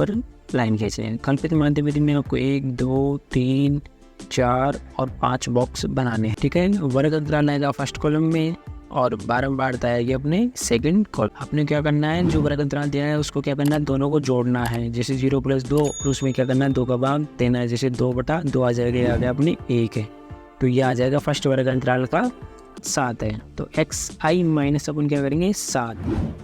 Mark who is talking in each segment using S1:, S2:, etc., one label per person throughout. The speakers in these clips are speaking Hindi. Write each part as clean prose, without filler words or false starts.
S1: पर लाइन खींच लें। कल्पित माध्य विधि में आपको 1 2 3 4 और 5 बॉक्स बनाने हैं, ठीक है। वर्ग अंतराल आएगा फर्स्ट कॉलम में और बारंबारता आएगी अपने सेकंड कॉलम। आपने क्या करना है, जो वर्ग अंतराल दिया है उसको क्या करना है, दोनों को जोड़ना है। जैसे 0 + 2 और उसमें क्या करना है, 2 का भाग देना है। जैसे 2/2 आ जाएगा, ये आ गया अपनी 1 है, तो ये आ जाएगा फर्स्ट वर्ग अंतराल का 7 है। तो xi माइनस अपन क्या करेंगे 7।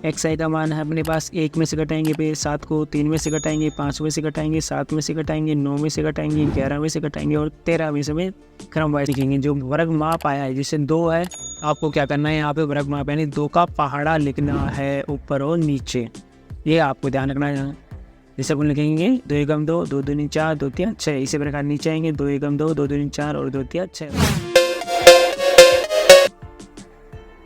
S1: xi का मान है अपने पास 1 में से घटाएंगे, फिर 7 को 3 में से घटाएंगे, 5 में से घटाएंगे, 7 में से घटाएंगे, 9 में से घटाएंगे, 11 में से घटाएंगे और 13 में से क्रमवार लिखेंगे। जो वर्ग माप आया है जिससे 2 है, आपको क्या करना है, यहाँ पे वर्ग माप यानी 2 का पहाड़ा लिखना है ऊपर और नीचे, ये आपको ध्यान रखना है। जैसे अपन लिखेंगे 2 एकम 2 2 दूनी 4 2 3 6, इसी प्रकार नीचे आएंगे 2 एकम 2 2 दूनी 4 और 2 3 6।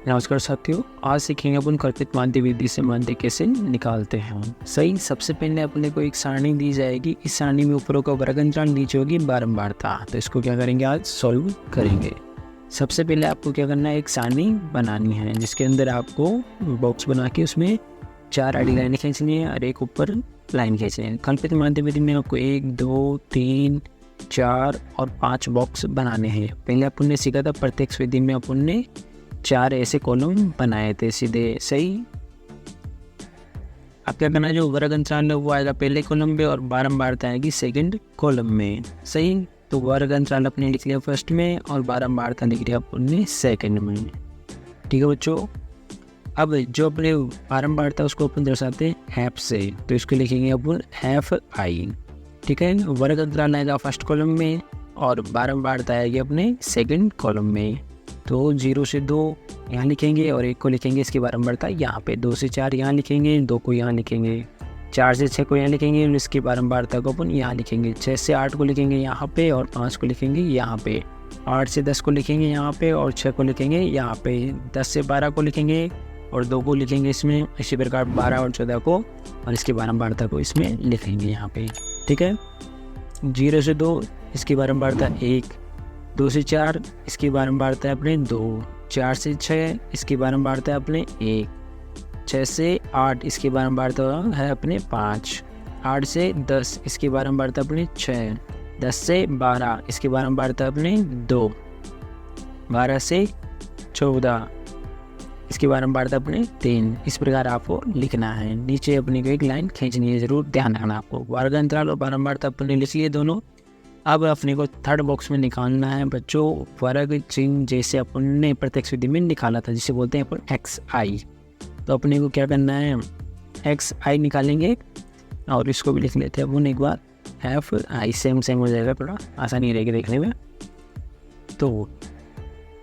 S1: नमस्कार साथियों, आज सीखेंगे अपन कल्पित माध्य विधि से माध्य कैसे निकालते हैं। सही, सबसे पहले अपने को एक सारणी दी जाएगी। इस सारणी में ऊपरों का वर्ग अंतराल, नीचे होगी बारंबारता। तो इसको क्या करेंगे, आज सॉल्व करेंगे। सबसे पहले आपको क्या करना है, एक सारणी बनानी है जिसके अंदर आपको बॉक्स बना के उसमें 4 आड़ी लाइनें खींचनी है और एक ऊपर लाइन खींचनी है। कल्पित माध्य विधि में आपको 1 2 3 4 और 5 बॉक्स बनाने हैं। पहले अपन ने सीखा था प्रत्यक्ष विधि में अपन ने 4 ऐसे कॉलम बनाए थे सीधे। सही, अब क्या करना है, जो वर्ग अंतराल है वो आएगा पहले कॉलम में और बारंबारता आएगी सेकंड कॉलम में। सही, तो वर्ग अंतराल अपने लिख लिया फर्स्ट में और बारंबारता लिख लिया अपने सेकंड में, ठीक है बच्चों। अब जो अपने बारंबारता उसको अपन दर्शाते हैं एफ से, तो इसको लिखेंगे अपन FI, ठीक है। वर्ग अंतराल आएगा फर्स्ट कॉलम में और बारंबारता आएगी अपने सेकंड कॉलम में। तो 0 से 2 यहाँ लिखेंगे और 1 को लिखेंगे इसकी बारंबारता यहाँ पे। 2 से 4 यहाँ लिखेंगे, 2 को यहाँ लिखेंगे, 4 से 6 को यहाँ लिखेंगे और इसकी बारंबारता को अपन यहाँ लिखेंगे। 6 से 8 को लिखेंगे यहाँ पे और 5 को लिखेंगे यहाँ पे। 8 से 10 को लिखेंगे यहाँ पे और 6 को लिखेंगे यहाँ पे। 10 से 12 को लिखेंगे और 2 को लिखेंगे इसमें। इसी प्रकार 12 और 14 को और इसकी बारंबारता को इसमें लिखेंगे यहाँ पे, ठीक है। 0 से 2 इसकी बारंबारता 1, 2 से 4 इसकी बारंबारता है अपने 2, 4 से 6 इसकी बारंबारता है अपने 1, 6 से 8 इसकी बारंबारता है अपने 5, 8 से 10 इसकी बारंबारता अपने 6, 10 से 12 इसकी बारंबारता अपने 2, 12 से 14 इसकी बारंबारता अपने 3। इस प्रकार आपको लिखना है। नीचे अपने को एक लाइन खींचनी है, जरूर ध्यान रखना आपको। वर्ग अंतराल और बारंबारता अपने लिख लिए दोनों। अब अपने को थर्ड बॉक्स में निकालना है बच्चों वर्ग चिन्ह, जैसे अपन ने प्रत्यक्ष विधि में निकाला था, जिसे बोलते हैं अपन XI। तो अपने को क्या करना है, XI निकालेंगे और इसको भी लिख लेते हैं अपन एक बार FI। सेम हो जाएगा, थोड़ा आसानी रहेगी देखने में। तो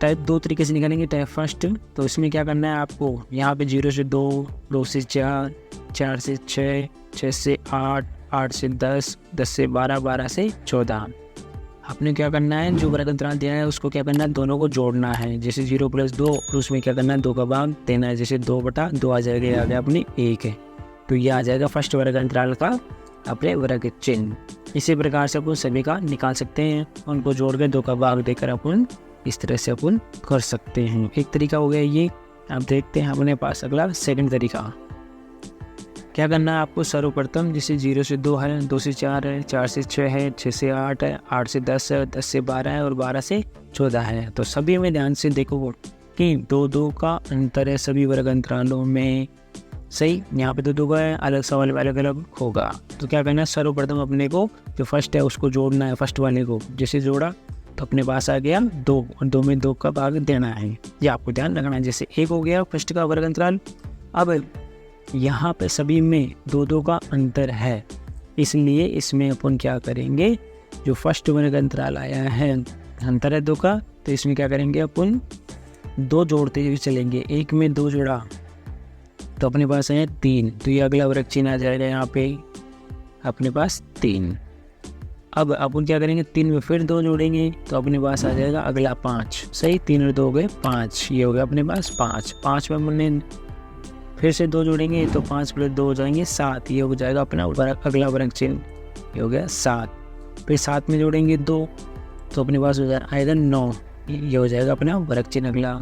S1: टाइप 2 तरीके से निकालेंगे। टाइप फर्स्ट, तो इसमें क्या करना है आपको, यहाँ पे 0 से 2, 2 से 4, 4 से 6, 6 से 8, 8 से 10, 10 से 12, 12 से 14। आपने क्या करना है, जो वर्ग अंतराल दिया है उसको क्या करना है, दोनों को जोड़ना है। जैसे 0 + 2 और उसमें क्या करना है, 2 का भाग देना है। जैसे 2/2 आ जाएगा, ये आ गया अपनी 1 है, तो ये आ जाएगा फर्स्ट वर्ग अंतराल का अपने वर्ग चिन्ह। इसी प्रकार से अपन सभी का निकाल सकते हैं, उनको जोड़ के 2 का भाग देकर अपन इस तरह से अपन कर सकते हैं। एक तरीका हो गया ये। अब देखते हैं अपने पास अगला सेकंड तरीका। क्या करना है आपको, सर्वप्रथम जैसे 0 से 2 है, 2 से 4 है, 4 से 6 है, 6 से 8 है, 8 से 10 है, 10 से 12 है और 12 से 14 है। तो सभी में ध्यान से देखो कि 2 का अंतर है सभी वर्ग अंतरालों में। सही, यहाँ पे 2 का है, अलग सवाल में अलग अलग होगा। तो क्या करना है, सर्वप्रथम अपने को जो फर्स्ट है उसको जोड़ना है, फर्स्ट वाले को। जैसे जोड़ा तो अपने पास आ गया 2 और 2 में 2 का भाग देना है, ये आपको ध्यान रखना है। जैसे 1 हो गया फर्स्ट का वर्ग अंतराल। अब यहाँ पे सभी में 2 का अंतर है, इसलिए इसमें अपन क्या करेंगे, जो फर्स्ट वर्ग अंतराल आया है अंतर है 2 का, तो इसमें क्या करेंगे अपन 2 जोड़ते हुए चलेंगे। 1 में 2 जोड़ा तो अपने पास है 3, तो ये अगला वर्ग चिन्ह आ जाएगा यहाँ पे अपने पास 3। अब अपन क्या करेंगे, 3 में फिर 2 जोड़ेंगे तो अपने पास आ जाएगा अगला 5। सही, 3 और 2 हो गए 5, ये हो गया अपने पास 5। 5 में अपन फिर से 2 जोड़ेंगे तो 5 + 2 हो जाएंगे 7, ये हो जाएगा अपना अगला वर्ग चिन्ह, ये हो गया 7। फिर 7 में जोड़ेंगे 2 तो अपने पास हो जाएगा 9, ये हो जाएगा अपना वर्ग चिन्ह अगला।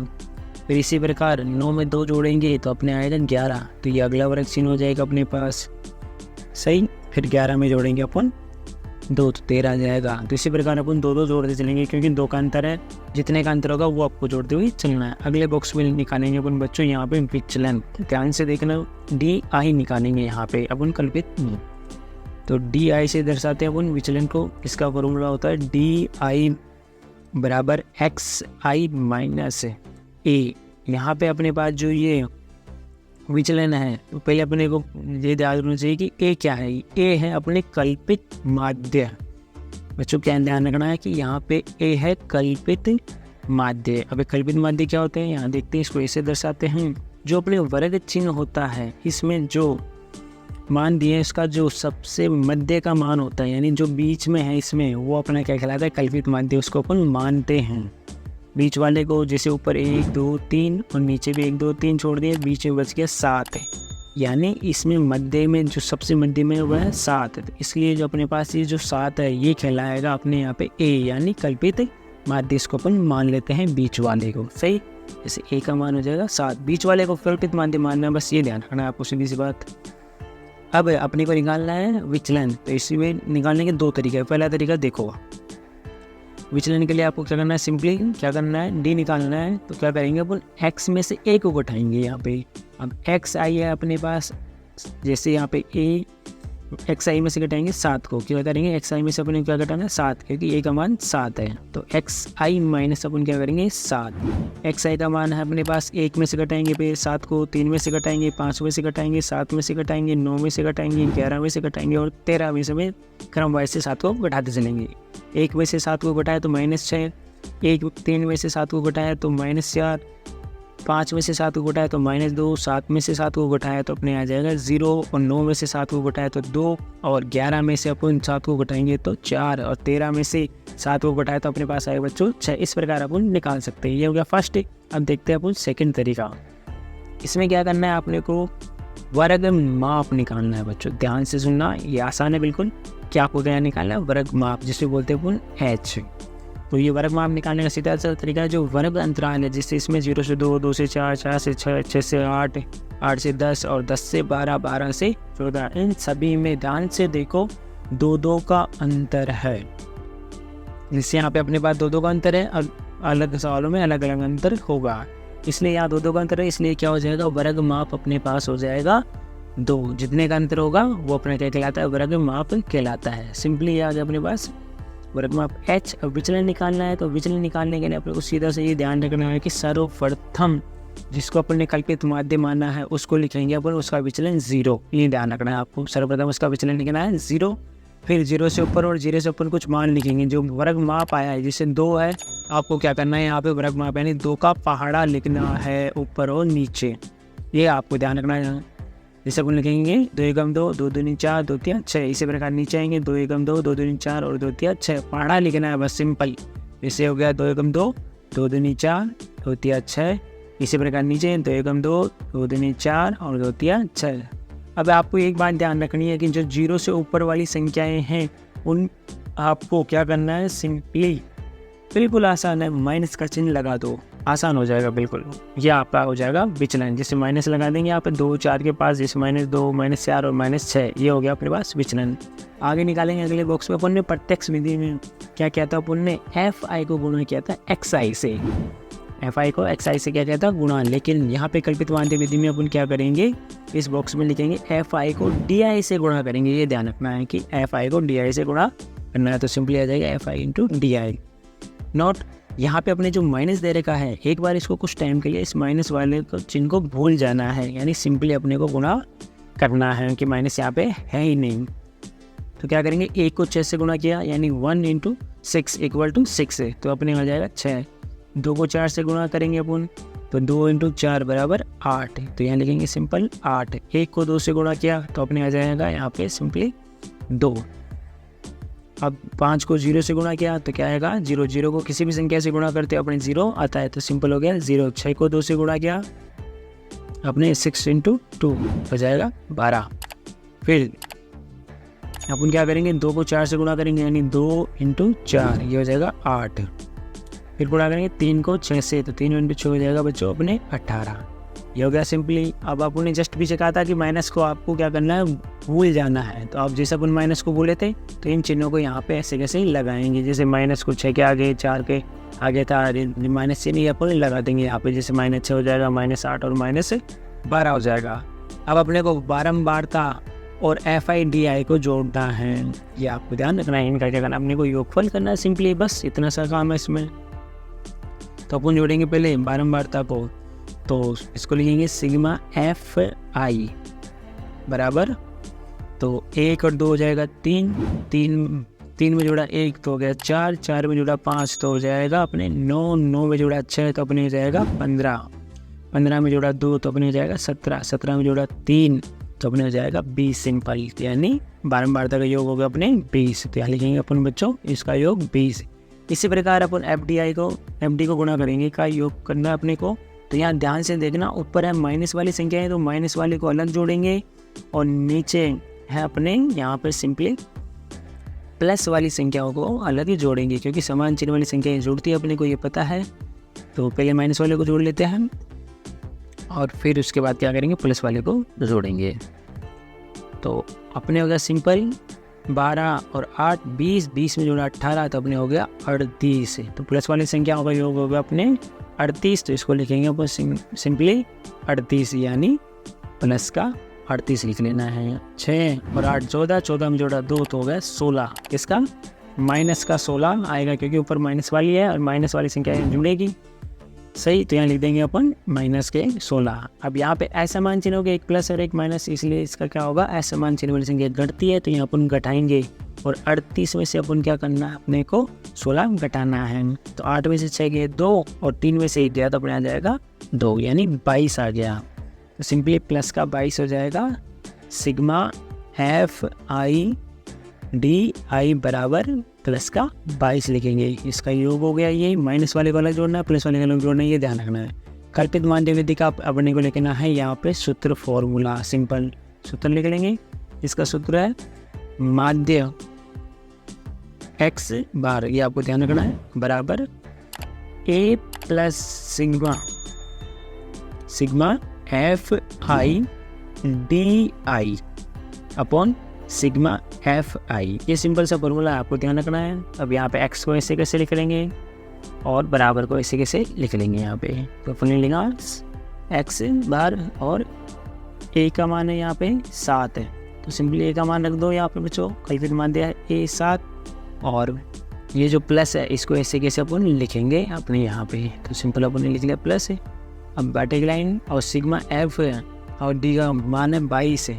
S1: फिर इसी प्रकार 9 में 2 जोड़ेंगे तो अपने आएगा 11, तो ये अगला वर्ग चिन्ह हो जाएगा अपने पास। सही। फिर 11 में जोड़ेंगे अपन 2 तो 13 आ जाएगा। तो इसी प्रकार अपन 2 जोड़ते चलेंगे, क्योंकि 2 का अंतर है, जितने का अंतर होगा वो आपको जोड़ते हुए चलना है। अगले बॉक्स में निकालेंगे अपन बच्चों यहाँ पे विचलन, ध्यान से देखना, DI निकालेंगे यहाँ पे अपन कल्पित। तो DI से दर्शाते हैं अपन विचलन को। इसका फॉर्मूला होता है DI बराबर XI माइनस A। यहाँ पे अपने पास जो ये विचलन है, तो पहले अपने को ये ध्यान रखना चाहिए कि A क्या है। A है अपने कल्पित माध्य। बच्चों क्या ध्यान रखना है कि यहाँ पे A है कल्पित माध्य। अब कल्पित माध्य क्या होते हैं, यहाँ देखते हैं, इसको ऐसे दर्शाते हैं। जो अपने वर्ग चिन्ह होता है, इसमें जो मान दिए, इसका जो सबसे मध्य का मान होता है, यानी जो बीच में है इसमें, वो अपना क्या कहलाता है, कल्पित माध्य। उसको अपन मानते हैं। बीच वाले को जैसे ऊपर 1 2 3 और नीचे भी 1 2 3 छोड़ दिए, बीच में बच गया 7 है, यानी इसमें मध्य में जो सबसे मध्य में वह है 7 है। तो इसलिए जो अपने पास ये जो 7 है ये कहलाएगा अपने यहाँ पे A, यानी कल्पित माध्य। इसको अपन मान लेते हैं बीच वाले को। सही, जैसे A का मान हो जाएगा 7, बीच वाले को कल्पित माध्य मानना है, बस ये ध्यान रखना है आपको, सीधी सी बात। अब अपने को निकालना है विचलन। तो इसी में निकालने के 2 तरीके हैं। पहला तरीका देखो, विचलन के लिए आपको क्या करना है, सिंपली क्या करना है, D निकालना है। तो क्या करेंगे अपन, X में से A को घटाएंगे यहाँ पे। अब XI है अपने पास, जैसे यहाँ पे A XI में से घटाएंगे 7 को, क्या करेंगे, XI में से अपन क्या घटाना है 7, क्योंकि A का मान 7 है। तो XI माइनस अपन क्या करेंगे 7। XI का मान है अपने पास, 1 में से घटाएंगे फिर 7 को, 3 में से घटाएंगे, 5 में से घटाएंगे, 7 में से घटाएंगे, 9 में से घटाएंगे, 11 में से घटाएंगे और 13 में से क्रम वाइज से 7 को घटाते चलेंगे। 1 में से 7 को घटाया तो -6, 3 में से 7 को घटाया तो -4, 5 में से 7 को घटाया तो -2, 7 में से 7 को घटाया तो अपने आ जाएगा 0, और 9 में से 7 को घटाया तो 2, और 11 में से अपन 7 को घटाएंगे तो 4, और 13 में से 7 को घटाया तो अपने पास आएगा बच्चों 6। इस प्रकार अपन निकाल सकते हैं। ये हो गया फर्स्ट। अब देखते हैं अपन सेकंड तरीका। इसमें क्या करना है, आपने को वर्ग माप निकालना है। बच्चों ध्यान से सुनना, ये आसान है बिल्कुल। क्या आपको क्या निकालना है, वर्ग माप, जिसे बोलते हैं अपन H। तो ये वर्ग माप निकालने का सीधा सा तरीका है, जो वर्ग अंतराल है, जिससे इसमें 0 से 2, 2 से 4, 4 से 6, 6 से 8, 8 से 10 और 10 से 12, 12 से 14, इन सभी में ध्यान से देखो 2-2 का अंतर है। जिससे यहाँ पे अपने पास 2-2 का अंतर है, अलग सवालों में अलग अलग अंतर होगा, इसलिए यहाँ 2-2 का अंतर है। इसलिए क्या हो जाएगा, वर्ग माप अपने पास हो जाएगा 2। जितने का अंतर होगा वो अपने क्या कहलाता है, वर्ग माप कहलाता है। सिंपली आ गया अपने पास वर्ग माप H। अब विचलन निकालना है, तो विचलन निकालने के लिए अपने को सीधा से ये ध्यान रखना है कि सर्वप्रथम जिसको अपन ने कल्पित माध्य माना है उसको लिखेंगे अपन, उसका विचलन 0। ये ध्यान रखना है आपको, सर्वप्रथम उसका विचलन लिखना है 0। फिर 0 से ऊपर और 0 से ऊपर कुछ मान लिखेंगे। जो वर्ग माप आया है, जिससे 2 है, आपको क्या करना है, यहाँ पे वर्ग माप यानी 2 का पहाड़ा लिखना है ऊपर और नीचे। ये आपको ध्यान रखना है। जैसे अपन लिखेंगे 2 एकम 2, 2 दूनी 4, 2 तिया 6। इसी प्रकार नीचे आएंगे 2 एकम 2, 2 दूनी 4 और 2 तिया 6। पहाड़ा लिखना है बस, सिंपल। इससे हो गया 2 एकम 2, 2 दूनी 4, 2 तिया 6। इसी प्रकार नीचे 2 एकम 2, 2 दूनी 4 और 2 तिया 6। अब आपको एक बात ध्यान रखनी है कि जो 0 से ऊपर वाली संख्याएं हैं, उन आपको क्या करना है, सिंपली बिल्कुल आसान है, माइनस का चिन्ह लगा दो, आसान हो जाएगा बिल्कुल। ये आपका हो जाएगा विचलन। जैसे माइनस लगा देंगे यहाँ पे 2 4 के पास, जैसे -2, -4 और -6, ये हो गया अपने पास विचलन। आगे निकालेंगे अगले बॉक्स में। अपन ने प्रत्यक्ष विधि में क्या किया था, अपन ने FI को गुणा किया था XI से। FI को XI से क्या किया था, गुणा। लेकिन यहाँ पे कल्पित माध्य विधि में अपन क्या करेंगे, इस बॉक्स में लिखेंगे FI को DI से गुणा करेंगे। ये ध्यान रखना है कि FI को DI से गुणा करना है, तो सिंपली आ जाएगा FI × DI। नोट, यहाँ पे अपने जो माइनस दे रखा है, एक बार इसको कुछ टाइम के लिए इस माइनस वाले को चिन्ह को भूल जाना है, यानी सिंपली अपने को गुणा करना है कि माइनस यहाँ पे है ही नहीं। तो क्या करेंगे, 1 को 6 से गुणा किया, यानी 1 × 6 = 6 है, तो अपने आ जाएगा 6। 2 को 4 से गुणा करेंगे अपन, तो 2 × 4 = 8, तो यहाँ लिखेंगे सिंपल 8। 1 को 2 से गुणा किया तो अपने आ जाएगा यहाँ पे सिंपली 2। अब 5 को 0 से गुणा किया तो क्या आएगा, 0। 0 को किसी भी संख्या से गुणा करते अपने 0 आता है, तो सिंपल हो गया 0। 6 को 2 से गुणा किया अपने 6 × 2 हो जाएगा 12। फिर अपन क्या करेंगे, 2 को 4 से गुणा करेंगे, यानी 2 × 4, ये हो जाएगा 8। फिर गुणा करेंगे 3 को 6 से, तो 3 × 6 हो जाएगा बच्चों अपने 18। ये हो गया सिंपली। अब आपने जस्ट पीछे कहा था कि माइनस को आपको क्या करना है, भूल जाना है। तो आप जैसे अपन माइनस को भूले थे तो इन चिन्हों को यहाँ पे ऐसे कैसे लगाएंगे। जैसे माइनस को 6 के आगे 4 के आगे था, माइनस चिन्ह ये अपन लगा देंगे यहाँ पे। जैसे -6 हो जाएगा, -8 और -12 हो जाएगा। अब अपने को बारंबारता और FI/DI को जोड़ना है, ये आपको ध्यान रखना है। इनका क्या करना है, अपने को योगफल करना है सिंपली, बस इतना सा काम है इसमें। तो अपन जोड़ेंगे पहले बारंबारता को, तो इसको लिखेंगे सिग्मा FI बराबर, तो 1 और 2 हो जाएगा 3, 3 में जोड़ा 1 तो हो गया 4, 4 में जोड़ा 5 तो हो जाएगा अपने 9, 9 में जोड़ा 6 तो अपने हो जाएगा 15, 15 में जोड़ा 2 तो अपने हो जाएगा 17, 17 में जोड़ा 3 तो अपने हो जाएगा 20 सिंपल। यानी बारंबारता का योग होगा अपने 20। तो यहाँ लिखेंगे अपन बच्चों इसका योग 20। इसी प्रकार अपन FD को गुणा करेंगे, का योग करना है अपने को। तो यहाँ ध्यान से देखना, ऊपर है माइनस वाली संख्या है तो माइनस वाले को अलग जोड़ेंगे, और नीचे है अपने यहाँ पर सिंपली प्लस वाली संख्याओं को अलग ही जोड़ेंगे, क्योंकि समान चिन्ह वाली संख्याएं जुड़ती है अपने को ये पता है। तो पहले माइनस वाले को जोड़ लेते हैं और फिर उसके बाद क्या करेंगे, प्लस वाले को जोड़ेंगे। तो अपने हो गया सिंपल 12 और 8 20, 20 में जोड़ा 18 तो अपने हो गया 38। तो प्लस वाली संख्याओं का योग होगा अपने 38, तो इसको लिखेंगे अपन सिंपली 38, यानी प्लस का 38 लिख लेना है। 6 और 8 14, 14 में जोड़ा 2 तो हो गया 16, किसका, माइनस का 16 आएगा, क्योंकि ऊपर माइनस वाली है और माइनस वाली संख्या जुड़ेगी। सही, तो यहाँ लिख देंगे अपन माइनस के 16। अब यहाँ पे असमान चिन्ह हो गया, एक प्लस और एक माइनस, इसलिए इसका क्या होगा, असमान चिन्ह वाली संख्या घटती है तो यहाँ अपन घटाएंगे, और 38 में से अपन क्या करना है, अपने को 16 घटाना है। तो 8 में से 6 गए 2 और 3 में से 1 गया तो अपने आ जाएगा 2, यानी 22 आ गया। तो सिंपली प्लस का 22 हो जाएगा। सिग्मा FI/DI बराबर प्लस का 22 लिखेंगे, इसका योग हो गया। ये माइनस वाले को अलग जोड़ना है, प्लस वाले को अलग जोड़ना है, ये ध्यान रखना है। कल्पित माध्य विधि का अपने को लिखना है यहाँ पे सूत्र, फॉर्मूला, सिंपल सूत्र लिख लेंगे। इसका सूत्र है माध्य x बार, ये आपको ध्यान रखना है, बराबर A plus sigma FI/DI upon sigma FI। ये सिंपल सा फॉर्मूला आपको ध्यान रखना है। अब यहाँ पे x को ऐसे कैसे लिख लेंगे और बराबर को ऐसे कैसे लिख लेंगे यहाँ पे। तो अपन लेंगे x बार और a का मान है यहाँ पे 7 है, तो सिंपली a का मान रख दो यहाँ पे बच्चों, कल्पित मान दिया है a 7, और ये जो प्लस है इसको ऐसे कैसे अपन लिखेंगे अपने यहाँ पे। तो सिंपल अपन ने लिख लिया प्लस है। अब बैटिक लाइन और सिग्मा F और D का मान है 22 है,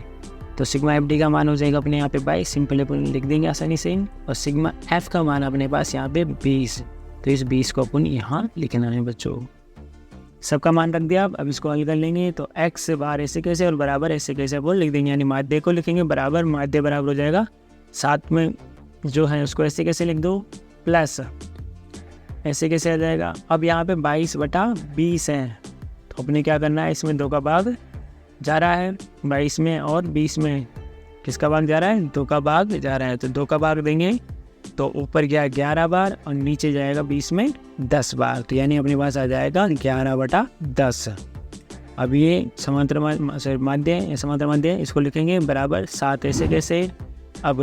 S1: तो सिग्मा FD का मान हो जाएगा अपने यहाँ पे 22, सिंपल अपन लिख देंगे आसानी से। और सिग्मा F का मान अपने पास यहाँ पे 20, तो इस 20 को अपन यहाँ लिखना है बच्चों। सबका मान रख दिया। अब इसको हल कर लेंगे, तो x बार ऐसे कैसे और बराबर ऐसे कैसे अपन लिख देंगे, यानी माध्य को लिखेंगे बराबर, माध्य बराबर हो जाएगा 7 में जो है उसको ऐसे कैसे लिख दो, प्लस ऐसे कैसे आ जाएगा। अब यहाँ पे 22/20 है, तो अपने क्या करना है, इसमें 2 का भाग जा रहा है 22 में, और 20 में किसका भाग जा रहा है, 2 का भाग जा रहा है, तो 2 का भाग देंगे तो ऊपर गया 11 बार और नीचे जाएगा 20 में 10 बार, तो यानी अपने पास आ जाएगा 11/10। अब ये समांतर माध्य इसको लिखेंगे बराबर 7 ऐसे कैसे। अब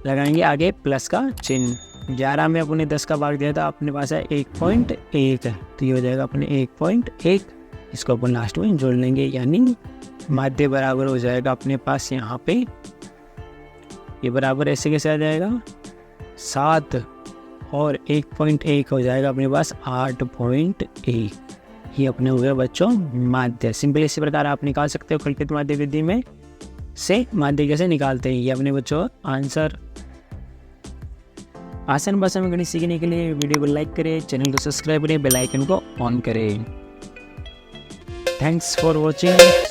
S1: लगाएंगे आगे प्लस का चिन्ह, 11 में अपने 10 का भाग दिया था, अपने पास है 1.1, तो ये हो जाएगा अपने 1.1, इसको अपन लास्ट में जोड़ लेंगे, यानी माध्य बराबर हो जाएगा अपने पास यहाँ पे, ये बराबर ऐसे कैसे आ जाएगा 7 और 1.1 हो जाएगा अपने पास 8.1। ये अपने हो गया बच्चों माध्य। सिंपल इसी प्रकार आप निकाल सकते हो कल्पित माध्य विधि में से माध्य कैसे निकालते हैं। ये अपने बच्चों आंसर। आसान भाषा में गणित सीखने के लिए वीडियो को लाइक करें, चैनल को सब्सक्राइब करें, बेल आइकन को ऑन करें। Thanks for watching.